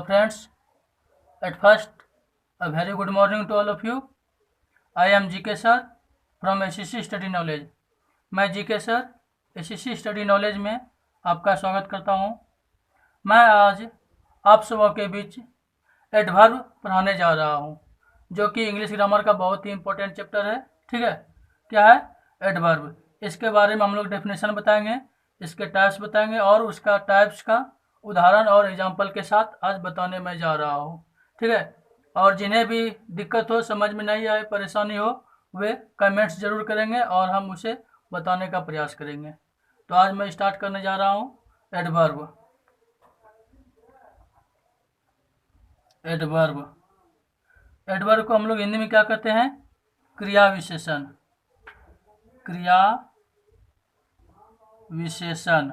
friends, at first a very good morning to all of you. I am GK sir from ACC study knowledge. मैं GK sir ACC study knowledge में आपका स्वागत करता हूं। मैं आज आप सबों के बीच एडवर्ब पढ़ाने जा रहा हूं, जो कि इंग्लिश ग्रामर का बहुत ही इंपॉर्टेंट चैप्टर है। ठीक है, क्या है एडवर्ब। इसके बारे में हम लोग डेफिनेशन बताएंगे, इसके टाइप्स बताएंगे और उसका टाइप्स का उदाहरण और एग्जाम्पल के साथ आज बताने में जा रहा हूँ। ठीक है, और जिन्हें भी दिक्कत हो, समझ में नहीं आए, परेशानी हो, वे कमेंट्स जरूर करेंगे और हम उसे बताने का प्रयास करेंगे। तो आज मैं स्टार्ट करने जा रहा हूँ एडवर्ब। एडवर्ब को हम लोग हिंदी में क्या कहते हैं? क्रिया विशेषण। क्रिया विशेषण।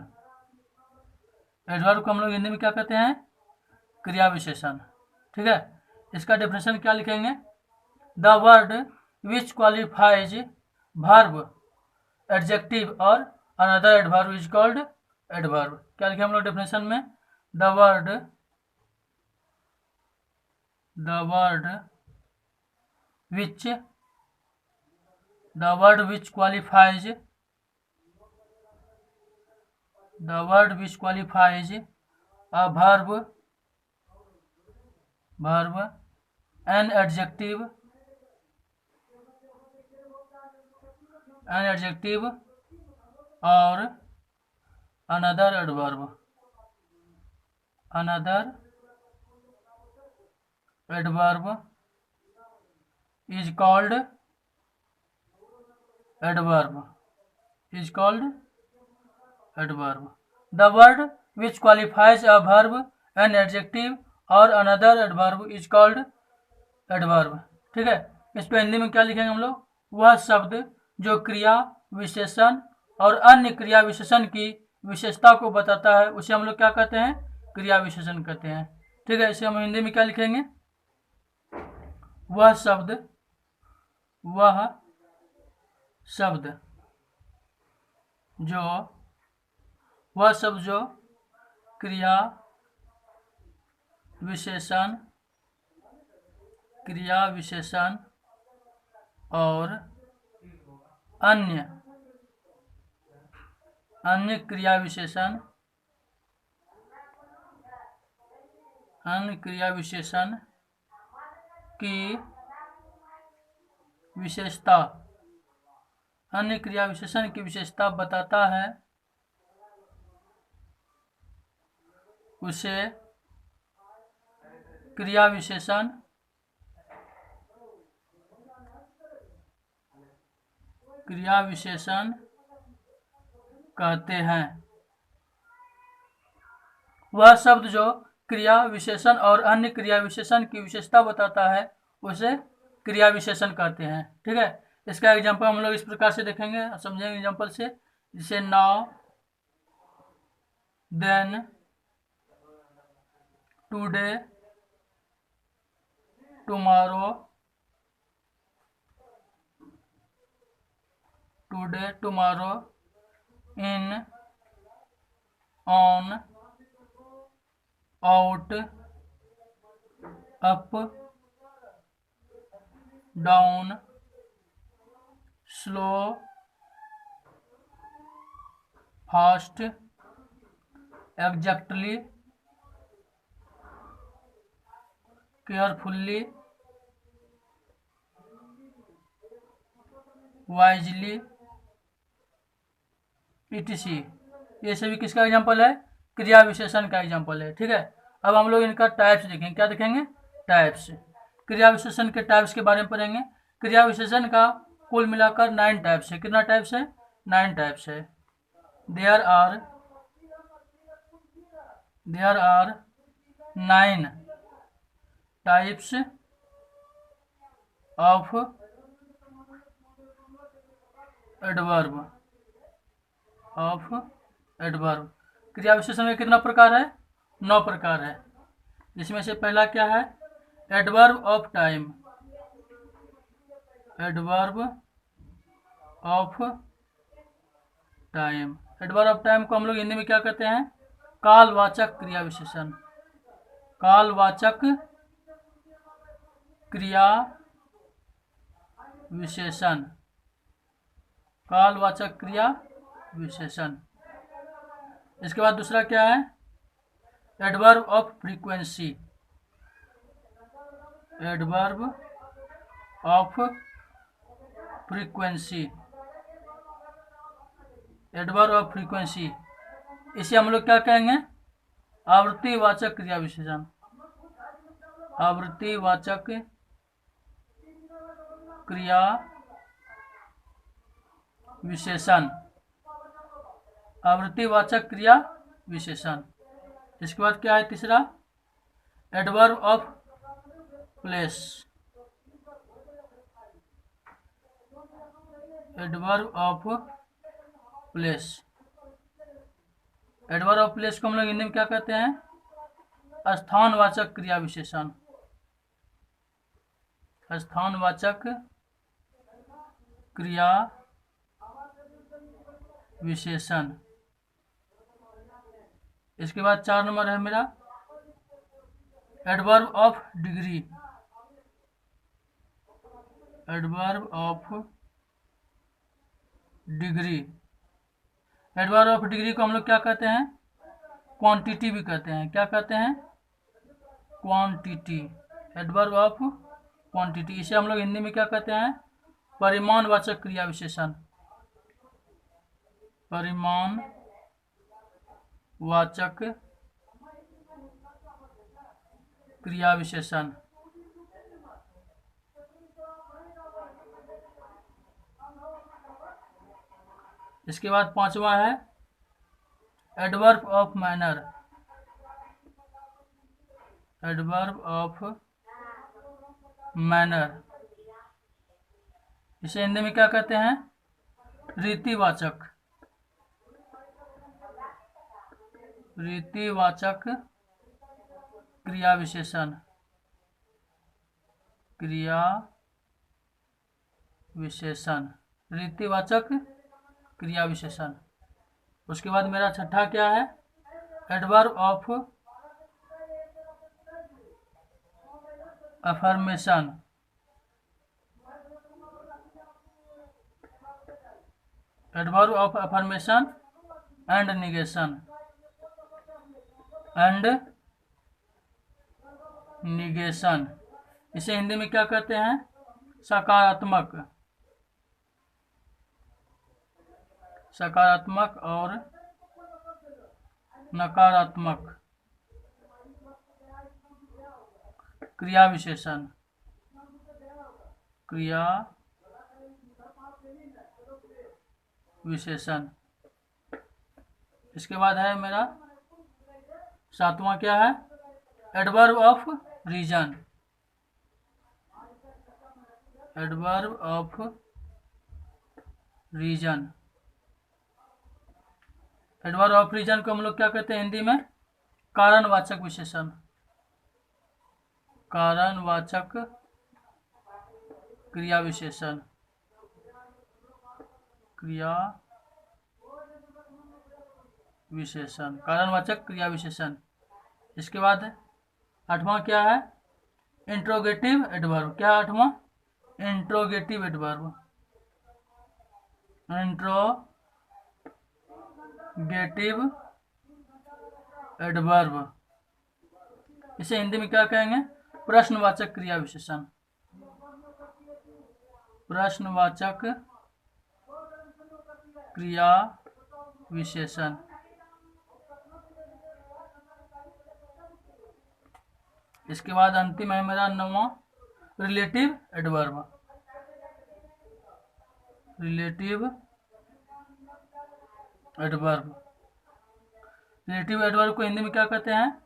एडवर्ब को हम लोग हिंदी में क्या कहते हैं? क्रिया विशेषण। ठीक है, इसका डेफिनेशन क्या लिखेंगे? The word which qualifies verb, adjective और another adverb is called adverb. क्या लिखे हम लोग डेफिनेशन में? The word which qualifies a verb, an adjective or another adverb is called adverb. The word which qualifies a verb, an adjective और another adverb is called adverb. ठीक है, इसको हिंदी में क्या लिखेंगे हम लोग? वह शब्द जो क्रिया विशेषण और अन्य क्रिया विशेषण की विशेषता को बताता है, उसे हम लोग क्या कहते हैं? क्रिया विशेषण कहते हैं। ठीक है, इसे हम हिंदी में क्या लिखेंगे? वह शब्द जो क्रिया विशेषण और अन्य क्रिया विशेषण की विशेषता बताता है, उसे क्रिया विशेषण कहते हैं। वह शब्द जो क्रिया विशेषण और अन्य क्रिया विशेषण की विशेषता बताता है, उसे क्रिया विशेषण कहते हैं। ठीक है, इसका एग्जांपल हम लोग इस प्रकार से देखेंगे, समझेंगे एग्जांपल से, जैसे now, then, today, tomorrow, in, on, out, up, down, slow, fast, exactly, carefully, wisely, etc। ये सभी किसका एग्जांपल है? क्रिया विशेषण का एग्जांपल है। ठीक है, अब हम लोग इनका टाइप्स देखेंगे। क्या देखेंगे? टाइप्स। क्रिया विशेषण के टाइप्स के बारे में पढ़ेंगे। क्रिया विशेषण का कुल मिलाकर 9 टाइप्स है। कितना टाइप्स है? 9 टाइप्स है। There are 9 types of adverb. क्रिया विशेषण में कितना प्रकार है? 9 प्रकार है। जिसमें से पहला क्या है? Adverb of time. Adverb of time को हम लोग हिंदी में क्या कहते हैं? कालवाचक क्रिया विशेषण। कालवाचक क्रिया विशेषण, कालवाचक क्रिया विशेषण। इसके बाद दूसरा क्या है, adverb of frequency, adverb of frequency, adverb of frequency, इसे हम लोग क्या कहेंगे, आवृत्तिवाचक क्रिया विशेषण, आवृत्तिवाचक क्रिया विशेषण, आवृत्तिवाचक क्रिया विशेषण। इसके बाद क्या है तीसरा, adverb of place, adverb of place, adverb of place को हम लोग हिंदी में क्या कहते हैं, स्थानवाचक क्रिया विशेषण, स्थानवाचक क्रिया विशेषण। इसके बाद 4 नंबर है मेरा, adverb of degree, adverb of degree, adverb of degree को हम लोग क्या कहते हैं, क्वांटिटी भी कहते हैं, क्या कहते हैं, क्वांटिटी, एडवर्ब ऑफ क्वांटिटी। इसे हम लोग हिंदी में क्या कहते हैं, परिमाणवाचक क्रिया विशेषण, परिमाणवाचक क्रिया विशेषण। इसके बाद 5वां है, adverb of manner, adverb of manner, इसे हिंदी में क्या कहते हैं, रीतिवाचक, रीतिवाचक क्रिया विशेषण, क्रिया विशेषण, रीतिवाचक क्रिया विशेषण। उसके बाद मेरा 6ठा क्या है, adverb of affirmation, adverb of affirmation and negation, and negation, इसे हिंदी में क्या कहते हैं, सकारात्मक, सकारात्मक और नकारात्मक क्रिया विशेषण, क्रिया विशेषण। इसके बाद है मेरा 7वां क्या है, adverb of reason, adverb of reason, adverb of reason को हम लोग क्या कहते हैं हिंदी में, कारणवाचक विशेषण, कारणवाचक क्रिया विशेषण, क्रिया विशेषण, कारणवाचक क्रिया विशेषण। इसके बाद 8वां क्या है, इंट्रोगेटिव एडवर्ब, क्या 8वां, इंट्रोगेटिव एडवर्ब, इंट्रोगेटिव एडवर्ब, इसे हिंदी में क्या कहेंगे, प्रश्नवाचक क्रिया विशेषण, प्रश्नवाचक क्रिया विशेषण। इसके बाद अंतिम है मेरा 9वां, relative adverb, relative adverb, relative adverb को हिंदी में क्या कहते हैं,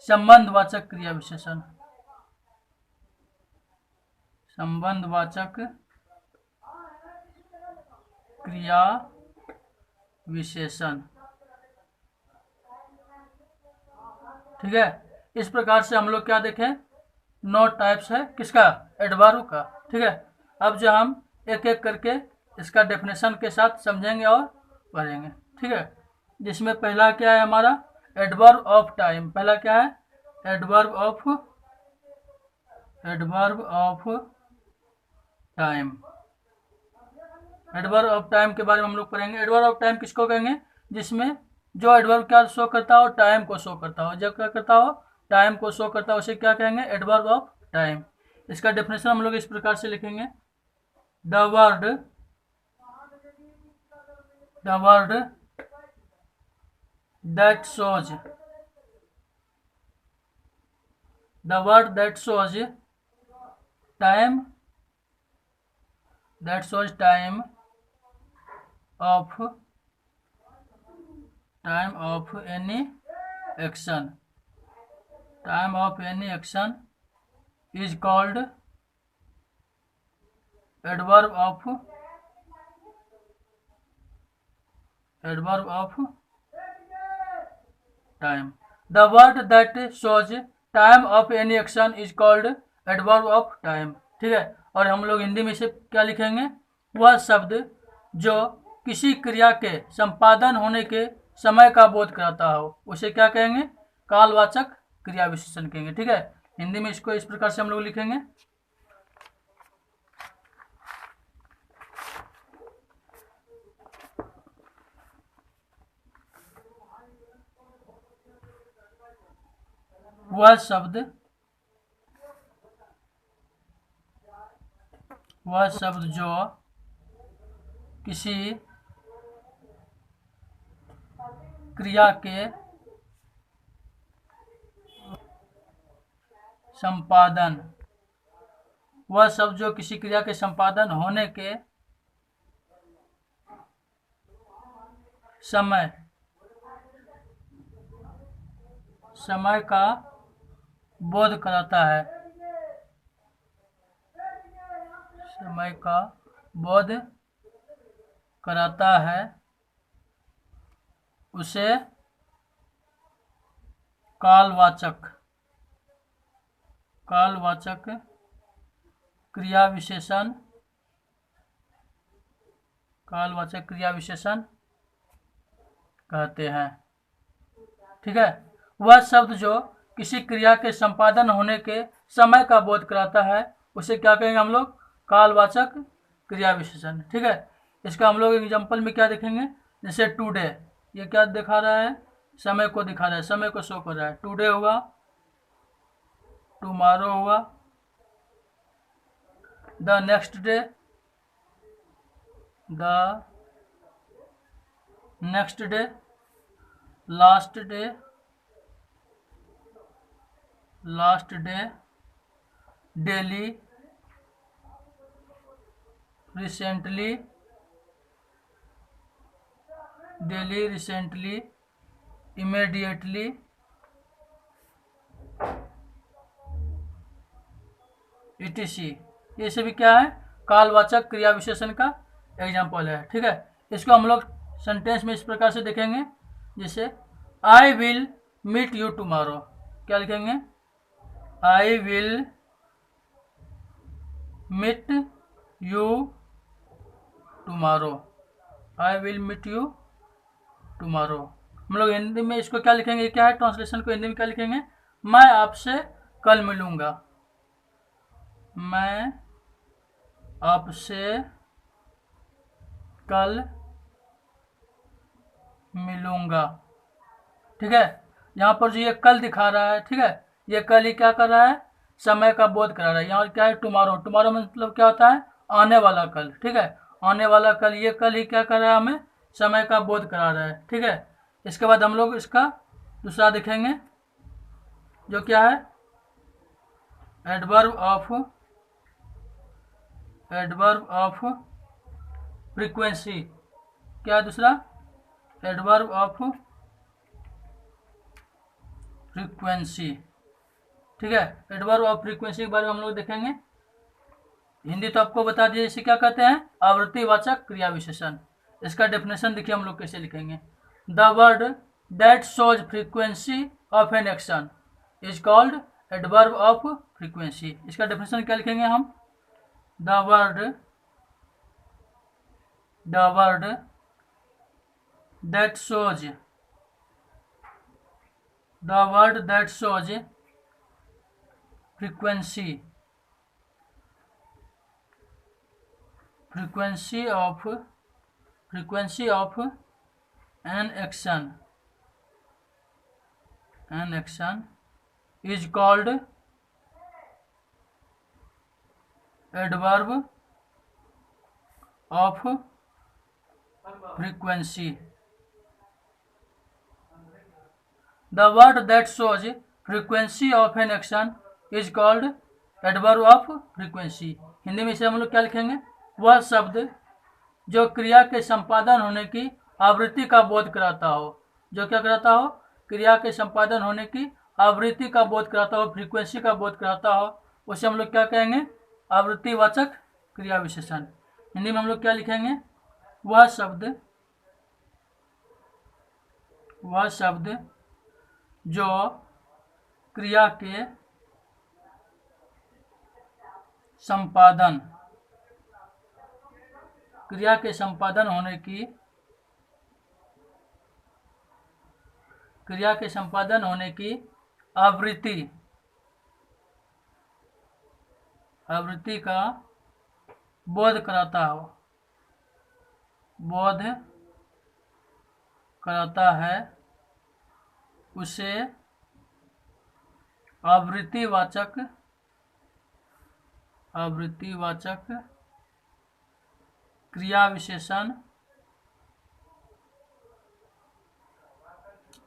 संबंधवाचक क्रिया विशेषण, संबंधवाचक क्रिया विशेषण। ठीक है, इस प्रकार से हम लोग क्या देखें, 9 टाइप्स है किसका, एडवर्ब का। ठीक है, अब जो हम एक एक करके इसका डेफिनेशन के साथ समझेंगे और पढ़ेंगे। ठीक है, जिसमें पहला क्या है हमारा, एडवर्ब ऑफ टाइम, पहला क्या है, adverb of time. Adverb of time के बारे में हम लोग पढ़ेंगे। एडवर्ब ऑफ टाइम किसको कहेंगे? जिसमें जो एडवर्ब क्या शो करता हो? टाइम को शो करता हो। जब क्या करता हो? टाइम को शो करता हो, उसे क्या कहेंगे? Adverb of time. इसका डेफिनेशन हम लोग इस प्रकार से लिखेंगे। The word that shows time of any action is called adverb of time. The word that shows time of any action is called adverb of time. ठीक है। और हम लोग हिंदी में इसे क्या लिखेंगे? वह शब्द जो किसी क्रिया के संपादन होने के समय का बोध कराता हो, उसे क्या कहेंगे? कालवाचक क्रिया विशेषण कहेंगे। ठीक है। हिंदी में इसको इस प्रकार से हम लोग लिखेंगे। वह शब्द जो किसी क्रिया के संपादन होने के समय का बोध कराता है, उसे कालवाचक क्रिया विशेषण कहते हैं। ठीक है। वह शब्द जो किसी क्रिया के संपादन होने के समय का बोध कराता है, उसे क्या कहेंगे हम लोग? कालवाचक क्रिया विशेषण। ठीक है। इसका हम लोग एग्जांपल में क्या देखेंगे? जैसे टुडे, ये क्या दिखा रहा है? समय को दिखा रहा है, समय को शो कर रहा है। टुडे होगा, टुमारो होगा, the next day, last day, daily, recently, immediately, etc। ये सभी क्या है? कालवाचक क्रिया विशेषण का एग्जाम्पल है। ठीक है। इसको हम लोग सेंटेंस में इस प्रकार से देखेंगे। जैसे I will meet you tomorrow, क्या लिखेंगे? I will meet you tomorrow. हम लोग हिंदी में इसको क्या लिखेंगे? क्या है? ट्रांसलेशन को हिंदी में क्या लिखेंगे? मैं आपसे कल मिलूंगा। मैं आपसे कल मिलूंगा। ठीक है। यहाँ पर जो ये कल दिखा रहा है, ठीक है, ये कल ही क्या कर रहा है? समय का बोध करा रहा है। यहाँ क्या है? टुमारो मतलब क्या होता है? आने वाला कल। ठीक है। आने वाला कल, ये कल ही क्या कर रहा है? हमें समय का बोध करा रहा है। ठीक है। इसके बाद हम लोग इसका दूसरा देखेंगे, जो क्या है? Adverb of frequency. क्या दूसरा? Adverb of frequency. ठीक है। एडवर्ब ऑफ फ्रीक्वेंसी के बारे में हम लोग देखेंगे। हिंदी तो आपको बता दिए, इसे क्या कहते हैं? आवृत्तिवाचक क्रिया विशेषण। इसका डेफिनेशन देखिए हम लोग कैसे लिखेंगे। The word that shows frequency of an action is called adverb of frequency. इसका डेफिनेशन क्या लिखेंगे हम? The word that shows frequency of an action is called adverb of frequency. The word that shows frequency of an action is called adverb of frequency. Hindi में इसे हम लोग क्या लिखेंगे? वह शब्द जो क्रिया के संपादन होने की आवृत्ति का बोध कराता हो, जो क्या कराता हो? क्रिया के संपादन होने की आवृत्ति का बोध कराता हो, फ्रीक्वेंसी का बोध कराता हो, उसे हम लोग क्या कहेंगे? आवृत्तिवाचक क्रिया विशेषण। हिंदी में हम लोग क्या लिखेंगे? वह शब्द जो क्रिया के संपादन होने की आवृत्ति का बोध कराता है, उसे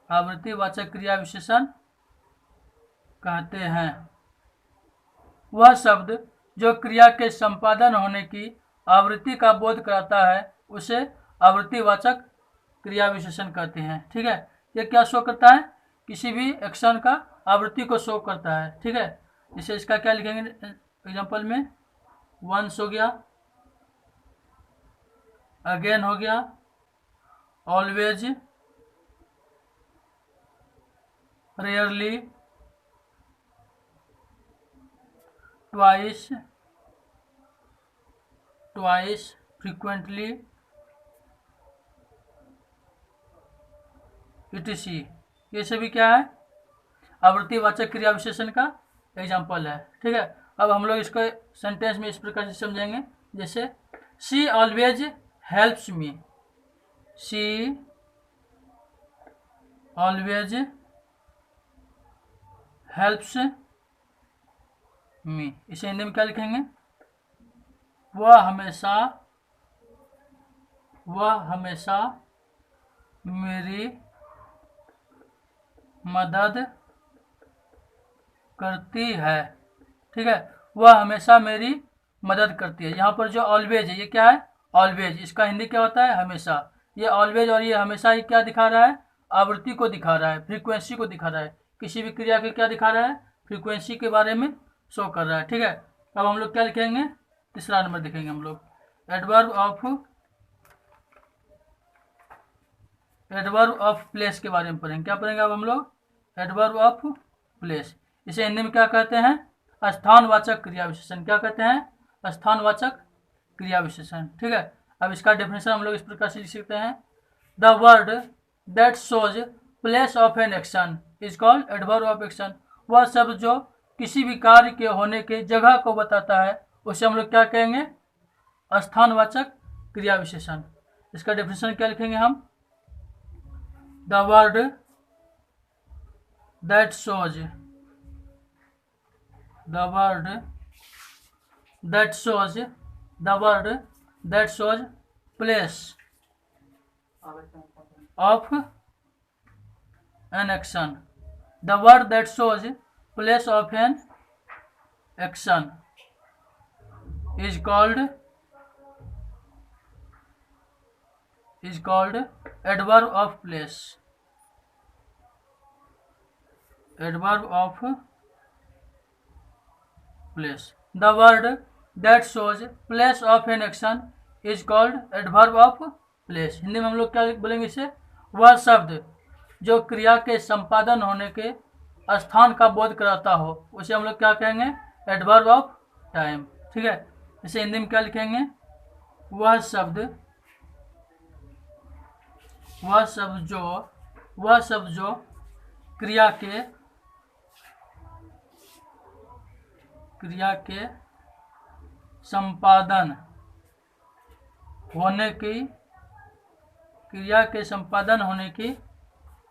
आवृत्तिवाचक क्रिया विशेषण कहते हैं। वह शब्द जो क्रिया के संपादन होने की आवृत्ति का बोध कराता है, उसे आवृत्तिवाचक क्रिया विशेषण कहते हैं। ठीक है, ये क्या शो करता है? किसी भी एक्शन का आवृत्ति को शो करता है। ठीक है, जैसे इसका क्या लिखेंगे एग्जांपल में? वंस हो गया, अगेन हो गया, always, rarely, twice, frequently, etc. ये सभी क्या है? आवृत्तिवाचक क्रिया विशेषण का एग्जाम्पल है। ठीक है, अब हम लोग इसको सेंटेंस में इस प्रकार से समझेंगे, जैसे she always helps me. She always helps me. इसे हिंदी में क्या लिखेंगे? वह हमेशा मेरी मदद करती है। ठीक है, वह हमेशा मेरी मदद करती है। यहाँ पर जो ऑलवेज है, ये क्या है? ऑलवेज। इसका हिंदी क्या होता है? हमेशा। ये ऑलवेज और ये हमेशा ही क्या दिखा रहा है? आवृत्ति को दिखा रहा है, फ्रीक्वेंसी को दिखा रहा है। किसी भी क्रिया के क्या दिखा रहा है? फ्रीक्वेंसी के बारे में शो कर रहा है। ठीक है, अब हम लोग क्या लिखेंगे? तीसरा नंबर देखेंगे हम लोग, एडवर्ब ऑफ प्लेस के बारे में पढ़ेंगे। क्या पढ़ेंगे अब हम लोग? Adverb of place. इसे हिंदी में क्या कहते हैं? स्थानवाचक क्रिया विशेषण। क्या कहते हैं? स्थानवाचक क्रिया विशेषण। ठीक है, अब इसका डेफिनेशन हम लोग इस प्रकार से लिख सकते हैं, the word that shows place of an action is called adverb of action. वह शब्द जो किसी भी कार्य के होने के जगह को बताता है, उसे हम लोग क्या कहेंगे? स्थानवाचक क्रिया विशेषण। इसका डेफिनेशन क्या लिखेंगे हम? The word that shows place of an action. The word that shows place of an action is called adverb of place. Adverb of place. The word that shows place of an action is called adverb of place. Hindi में हम लोग क्या बोलेंगे इसे? वह शब्द जो क्रिया के संपादन होने के स्थान का बोध कराता हो, उसे हम लोग क्या कहेंगे? Adverb of time. ठीक है, इसे हिंदी में क्या लिखेंगे? वह शब्द जो क्रिया के क्रिया के संपादन होने की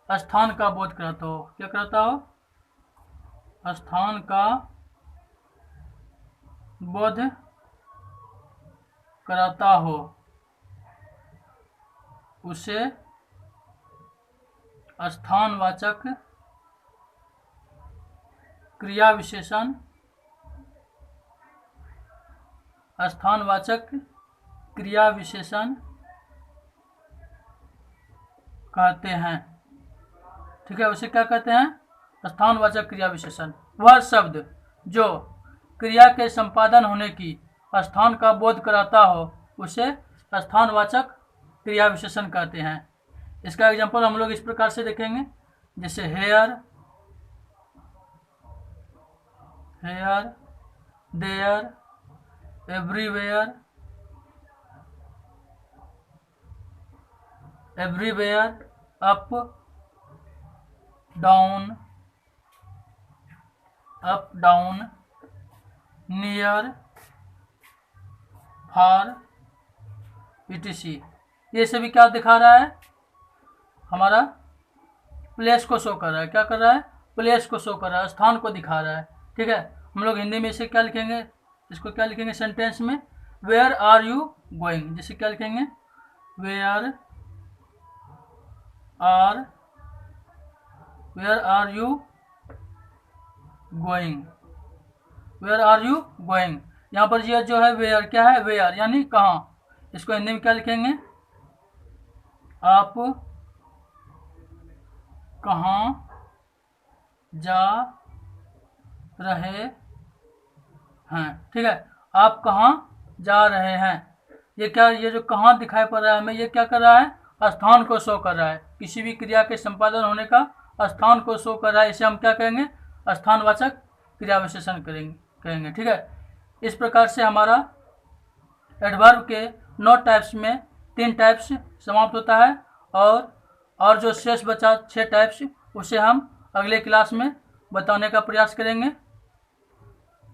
स्थान का बोध कराता हो। क्या कराता हो? स्थान का बोध कराता हो, उसे स्थानवाचक क्रिया विशेषण कहते हैं। ठीक है, उसे क्या कहते हैं? स्थानवाचक क्रिया विशेषण। वह शब्द जो क्रिया के संपादन होने की स्थान का बोध कराता हो उसे स्थानवाचक क्रिया विशेषण कहते हैं। इसका एग्जांपल हम लोग इस प्रकार से देखेंगे, जैसे here, there, everywhere, up, down, near, far, etc। ये सभी क्या दिखा रहा है? हमारा प्लेस को शो कर रहा है। क्या कर रहा है? प्लेस को शो कर रहा है, स्थान को दिखा रहा है। ठीक है, हम लोग हिंदी में इसे क्या लिखेंगे? इसको क्या लिखेंगे सेंटेंस में? Where are you going. जैसे क्या लिखेंगे? Where are you going. यहाँ पर ये जो है वेयर क्या है? वेयर यानी कहाँ। इसको हिंदी में क्या लिखेंगे? आप कहाँ जा रहे हैं। ठीक है, आप कहाँ जा रहे हैं। ये क्या, ये जो कहाँ दिखाई पड़ रहा है हमें, ये क्या कर रहा है? स्थान को शो कर रहा है। किसी भी क्रिया के संपादन होने का स्थान को शो कर रहा है। इसे हम क्या कहेंगे? स्थानवाचक क्रिया विशेषण कहेंगे। ठीक है, इस प्रकार से हमारा एडवर्ब के 9 टाइप्स में 3 टाइप्स समाप्त होता है, और जो शेष बचा 6 टाइप्स उसे हम अगले क्लास में बताने का प्रयास करेंगे।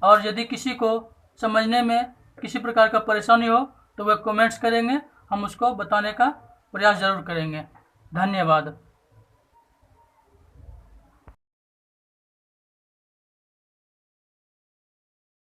और यदि किसी को समझने में किसी प्रकार का परेशानी हो तो वह कमेंट्स करेंगे, हम उसको बताने का प्रयास जरूर करेंगे। धन्यवाद।